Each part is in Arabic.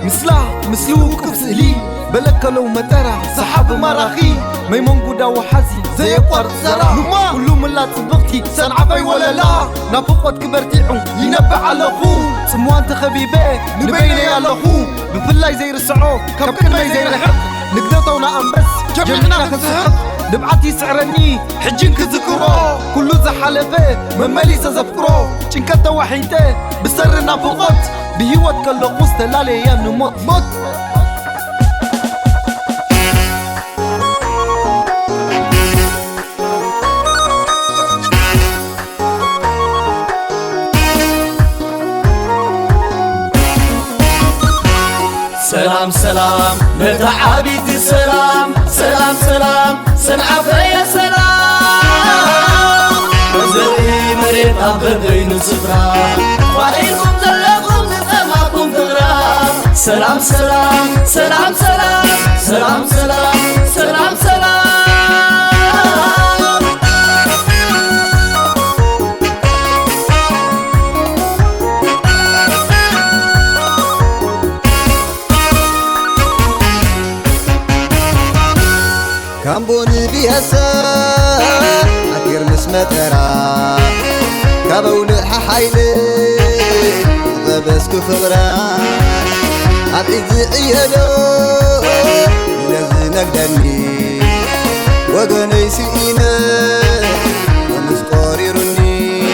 مسلوك بسئلي بلك لو مترى صحاب مراخي ميمون قدا وحزي زي قرط زرا كلهم ملا تبغتي سنعفي ولا لا نافقوت كبرتيعو ينبع على خو سموان تخبيبه نبيني على خو بفلاي زي رسعو كبكنا زي رحق نقدرتونا أنبس جمعنا كزحق نبعتي سعرني حجين كذكرو كله زحلفه ممالي سزفكرو شنكتا وحيته بسرنا فقط بهوت كل قوست لالي يا نموت موت سلام سلام متعابيت سلام سلام سلام سنعف يا سلام وزري مريت أبدين سفرا وعليكم زلكم زتماكم فغرا سلام سلام سلام سلام سلام سلام سلام سلام كامبوني بيهسا عكير مسمترا كابول ححايلي غبسكو فغرا عبيزي عيالو لازي نقدني وقني سئينا ومسقوري رني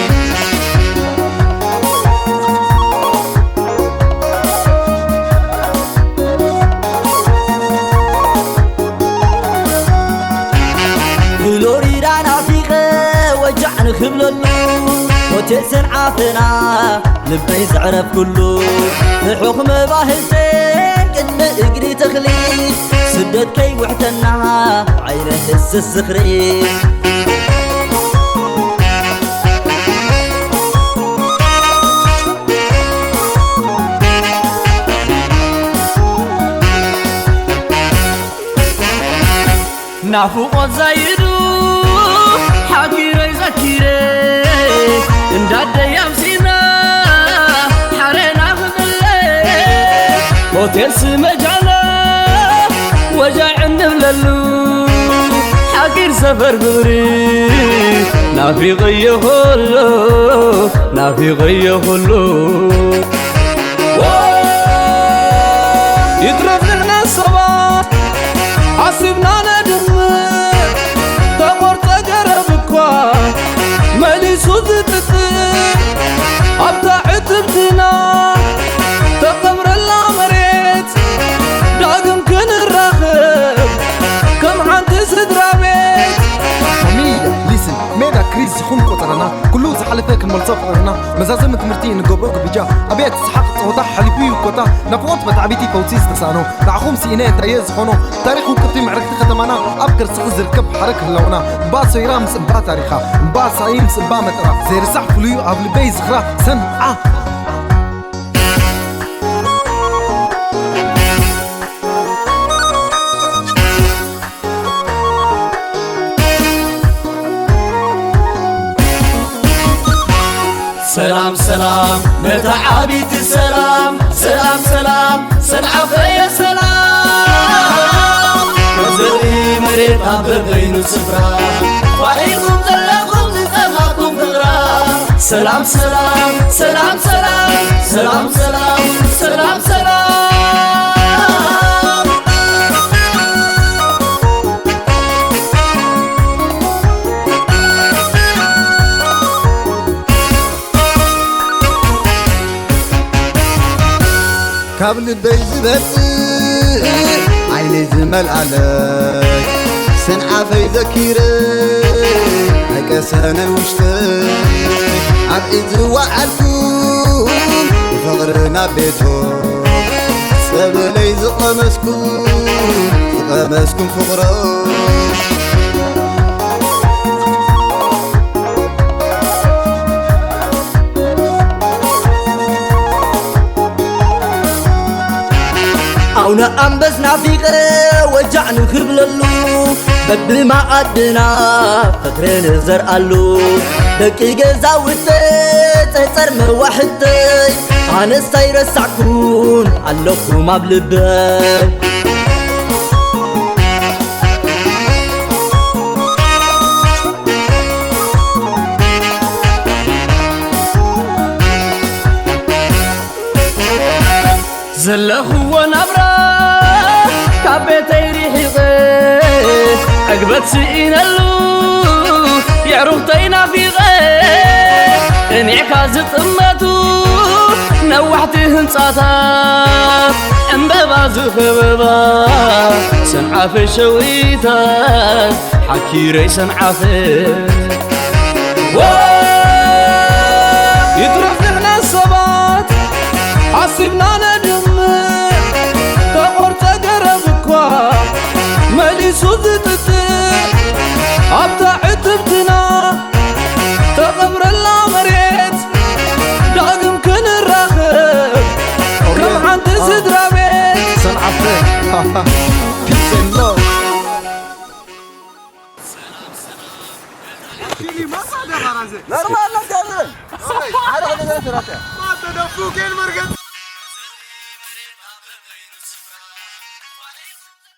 خبللو وتسن عافنا لبي زعرف كله الحكم باهلتين قد اقري تخليد سدد كي وحتنا عيره هس السخري نافوق زايدو حقيري زكيري انداد يمسينا حرينا خذلي هوتيل سمجانا وجاع النبللو حقير سفر قدري نافي غيه خلو نافي غيه خلو يقرب لنا الصباح حسبنا ندم مالي صدقت أبدع عتبتنا تقبر الأمريت داقم كن الرخب كم عند صدر بيت فاميليا ليسن ميدا كريس خون قطرنا كله زحلفك الملصفرنا مزازم تمرتين قبرك بجا أبيت سحق وضح حليبي وقطع نفوت بتعبيتي فوتيس تسانو دعخوم سينات تايز خونو تاريخ وكتي معركة ختمانا أبكر سخزر كب حركة لونا باس يرام سبا تاريخا باس عيم سبا مترا زير صح فليو قبل بيز خرا سمعة سلام سلام متعابيت سلام سلام سلام سنعف يا سلام وزري مريت أبدين سفرا وعليكم زلكم زتماكم فغرا سلام سلام سلام سلام سلام سلام سلام سلام كابل بيز بس عيني زمل عليك سنعافي ذكيري هيك سنة وشتك عبئز وعلكم فغرنا بيتهم سبلي زقمسكم فغرا أونا أنبسنا في غير وجعنا خرب للو ببمعدنا فكرين زرقالو دقي جزاوتي تهتر موحدي أنستي رسعكون علوكم بلبي زلخو ونبرا كابتي ريحي غي عقبت سئينالو يعرفتينا في غي انعكازت امتو نوحتي هنصاتات انبابا زخببا سنعة في شويتات حكيري سنعة في يطرح نحنا الصبات حسبنا ندم تقرت قربكوا مالي صدتت أبتع عتبتنا تقبر الله مريت داقم كن الراخب كم عند صدر بيت سنعفن Peace and love نورمال لا تعمل. هذا هذا ثلاثة. ما تدفوك المرقد